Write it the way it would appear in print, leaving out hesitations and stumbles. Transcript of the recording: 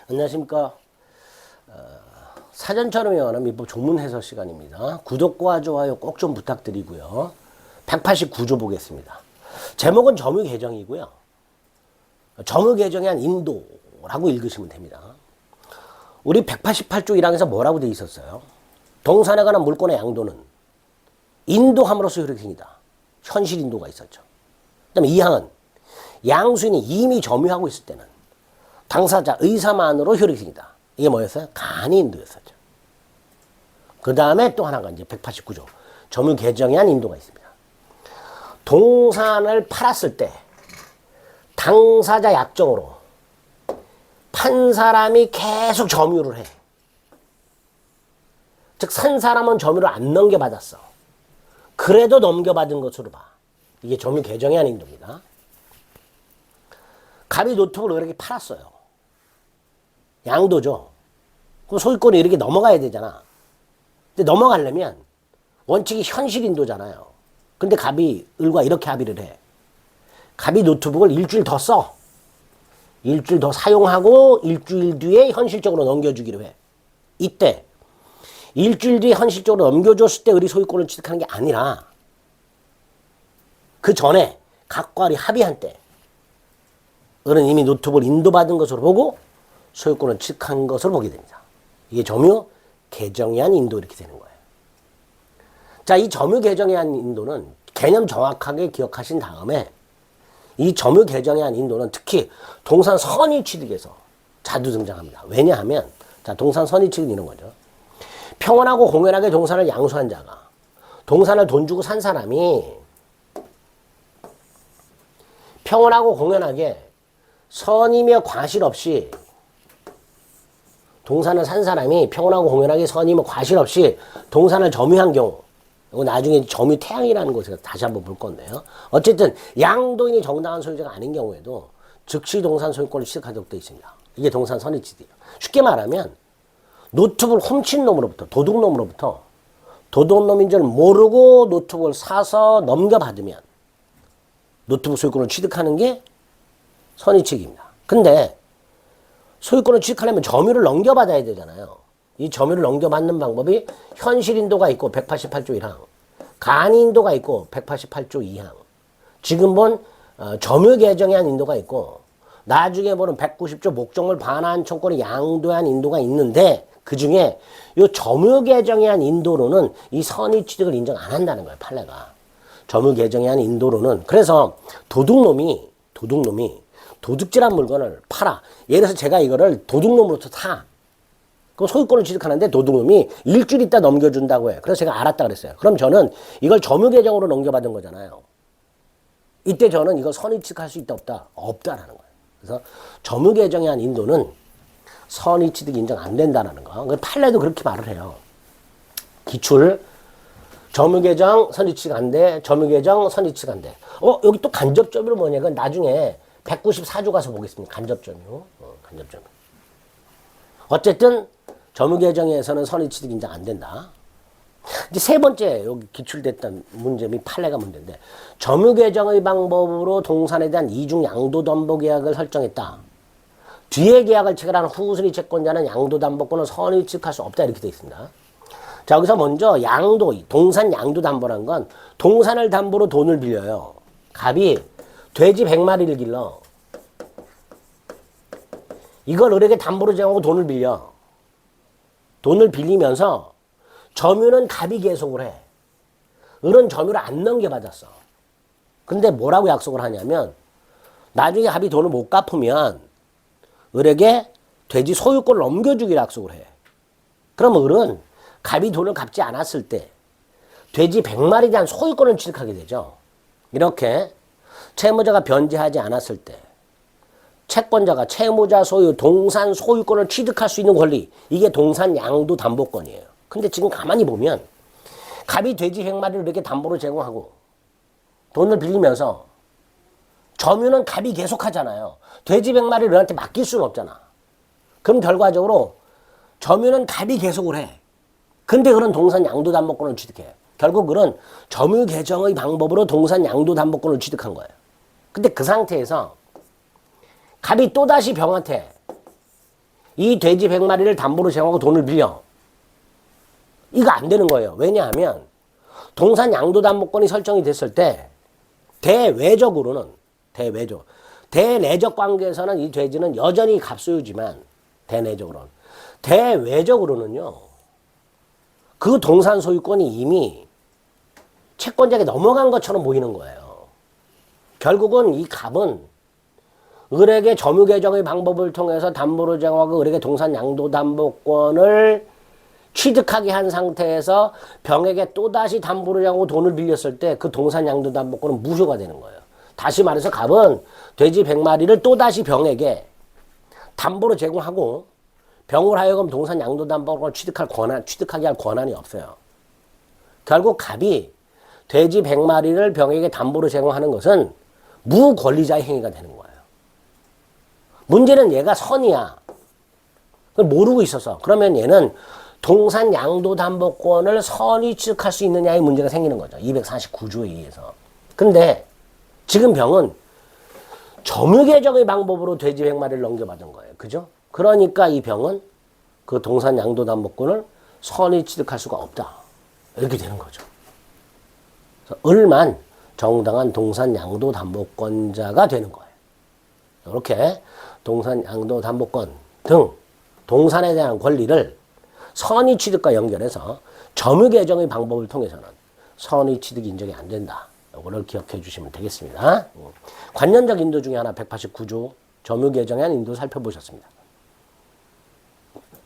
안녕하십니까. 사전처럼 영어는 민법 종문 해설 시간입니다. 구독과 좋아요 꼭 좀 부탁드리고요. 189조 보겠습니다. 제목은 점유 개정이고요. 점유 개정에 한 인도라고 읽으시면 됩니다. 우리 188조 1항에서 뭐라고 돼 있었어요? 동산에 관한 물권의 양도는 인도함으로써 효력이 생기다. 현실 인도가 있었죠. 그 다음에 2항은 양수인이 이미 점유하고 있을 때는 당사자 의사만으로 효력이 생긴다. 이게 뭐였어요? 간이 인도였었죠. 그 다음에 또 하나가 이제 189조. 점유 개정에 한 인도가 있습니다. 동산을 팔았을 때 당사자 약정으로 판 사람이 계속 점유를 해. 즉, 산 사람은 점유를 안 넘겨받았어. 그래도 넘겨받은 것으로 봐. 이게 점유 개정에 한 인도입니다. 갑이 노트북을 이렇게 팔았어요. 양도죠. 그럼 소유권이 이렇게 넘어가야 되잖아. 근데 넘어가려면 원칙이 현실 인도잖아요. 근데 갑이 을과 이렇게 합의를 해. 갑이 노트북을 일주일 더 써. 일주일 더 사용하고 일주일 뒤에 현실적으로 넘겨주기로 해. 이때 일주일 뒤에 현실적으로 넘겨줬을 때 을이 소유권을 취득하는 게 아니라 그 전에 갑과 을이 합의한 때 을은 이미 노트북을 인도받은 것으로 보고 소유권을 취득한 것으로 보게 됩니다. 이게 점유 개정에 한 인도 이렇게 되는 거예요. 자, 이 점유 개정에 한 인도는 개념 정확하게 기억하신 다음에 이 점유 개정에 한 인도는 특히 동산 선의 취득에서 자주 등장합니다. 왜냐하면 자, 동산 선의 취득은 이런 거죠. 평온하고 공연하게 동산을 양수한 자가 동산을 돈 주고 산 사람이 평온하고 공연하게 선이며 과실 없이 동산을 산 사람이 평온하고 공연하게 선이며 과실 없이 동산을 점유한 경우, 이거 나중에 점유 태양이라는 것을 다시 한번 볼 건데요. 어쨌든 양도인이 정당한 소유자가 아닌 경우에도 즉시 동산 소유권을 취득하도록 되어 있습니다. 이게 동산 선의 취득이에요. 쉽게 말하면 노트북을 훔친 놈으로부터, 도둑놈으로부터 도둑놈인 줄 모르고 노트북을 사서 넘겨받으면 노트북 소유권을 취득하는 게 선의 취득입니다. 근데 소유권을 취득하려면 점유를 넘겨받아야 되잖아요. 이 점유를 넘겨받는 방법이 현실 인도가 있고 188조 1항, 간이 인도가 있고 188조 2항, 지금 본 점유 개정에 한 인도가 있고 나중에 보는 190조 목적물 반환 청구권을 양도한 인도가 있는데 그 중에 이 점유 개정에 한 인도로는 이 선의 취득을 인정 안 한다는 거예요. 판례가. 점유 개정에 한 인도로는. 그래서 도둑놈이 도둑질한 물건을 팔아. 예를 들어서 제가 이거를 도둑놈으로부터 사. 그럼 소유권을 취득하는데 도둑놈이 일주일 있다 넘겨준다고 해. 그래서 제가 알았다 그랬어요. 그럼 저는 이걸 점유 개정으로 넘겨받은 거잖아요. 이때 저는 이걸 선의 취득할 수 있다 없다? 없다라는 거예요. 그래서 점유 개정에 한 인도는 선의 취득 인정 안 된다라는 거. 판례도 그렇게 말을 해요. 기출 점유 개정 선의 취득 안 돼. 점유 개정 선의 취득 안 돼. 여기 또 간접 점유는 뭐냐? 그건 나중에 194조 가서 보겠습니다. 간접 점유. 간접 점유. 어쨌든 점유 개정에서는 선의 취득 인정 안 된다. 이제 세 번째 여기 기출됐던 문제 및 판례가 문제인데 점유 개정의 방법으로 동산에 대한 이중 양도담보 설정했다. 뒤에 계약을 체결한 후순위 채권자는 양도담보권을 선의 취득할 수 없다 이렇게 되어 있습니다. 자, 여기서 먼저 양도, 동산 양도담보란 건 동산을 담보로 돈을 빌려요. 갑이 돼지 100마리를 길러. 이걸 을에게 담보로 제공하고 돈을 빌려. 돈을 빌리면서 점유는 갑이 계속을 해. 을은 점유를 안 넘겨받았어. 근데 뭐라고 약속을 하냐면 나중에 갑이 돈을 못 갚으면 을에게 돼지 소유권을 넘겨주기로 약속을 해. 그럼 을은 갑이 돈을 갚지 않았을 때 돼지 100마리에 대한 소유권을 취득하게 되죠. 이렇게 채무자가 변제하지 않았을 때 채권자가 채무자 소유 동산 소유권을 취득할 수 있는 권리, 이게 동산 양도 담보권이에요. 근데 지금 가만히 보면 갑이 돼지 100마리를 이렇게 담보로 제공하고 돈을 빌리면서 점유는 갑이 계속하잖아요. 돼지 100마리를 너한테 맡길 수는 없잖아. 그럼 결과적으로 점유는 갑이 계속을 해. 근데 그런 동산 양도 담보권을 취득해. 결국 그런 점유 개정의 방법으로 동산 양도 담보권을 취득한 거예요. 근데 그 상태에서 갑이 또다시 병한테 이 돼지 100마리를 담보로 제공하고 돈을 빌려. 이거 안 되는 거예요. 왜냐하면 동산 양도담보권이 설정이 됐을 때 대내적 관계에서는 이 돼지는 여전히 갑소유지만 대외적으로는요. 그 동산 소유권이 이미 채권자에게 넘어간 것처럼 보이는 거예요. 결국은 이 갑은 을에게 점유 개정의 방법을 통해서 담보로 제공하고 을에게 동산 양도담보권을 취득하게 한 상태에서 병에게 또다시 담보로 제공하고 돈을 빌렸을 때 그 동산 양도담보권은 무효가 되는 거예요. 다시 말해서 갑은 돼지 100마리를 또다시 병에게 담보로 제공하고 병을 하여금 동산 양도담보권을 취득하게 할 권한이 없어요. 결국 갑이 돼지 100마리를 병에게 담보로 제공하는 것은 무권리자의 행위가 되는 거예요. 문제는 얘가 선이야. 그걸 모르고 있어서. 그러면 얘는 동산 양도담보권을 선이 취득할 수 있느냐의 문제가 생기는 거죠. 249조에 의해서. 근데 지금 병은 점유개정의 방법으로 돼지 100마리를 넘겨받은 거예요. 그죠? 그러니까 이 병은 그 동산 양도담보권을 선이 취득할 수가 없다. 이렇게 되는 거죠. 그래서 을만 정당한 동산 양도담보권자가 되는 거예요. 이렇게 동산 양도담보권 등 동산에 대한 권리를 선의 취득과 연결해서 점유개정의 방법을 통해서는 선의 취득 인정이 안 된다. 이거를 기억해 주시면 되겠습니다. 관련적 인도 중에 하나 189조 점유개정에 대한 인도 살펴보셨습니다.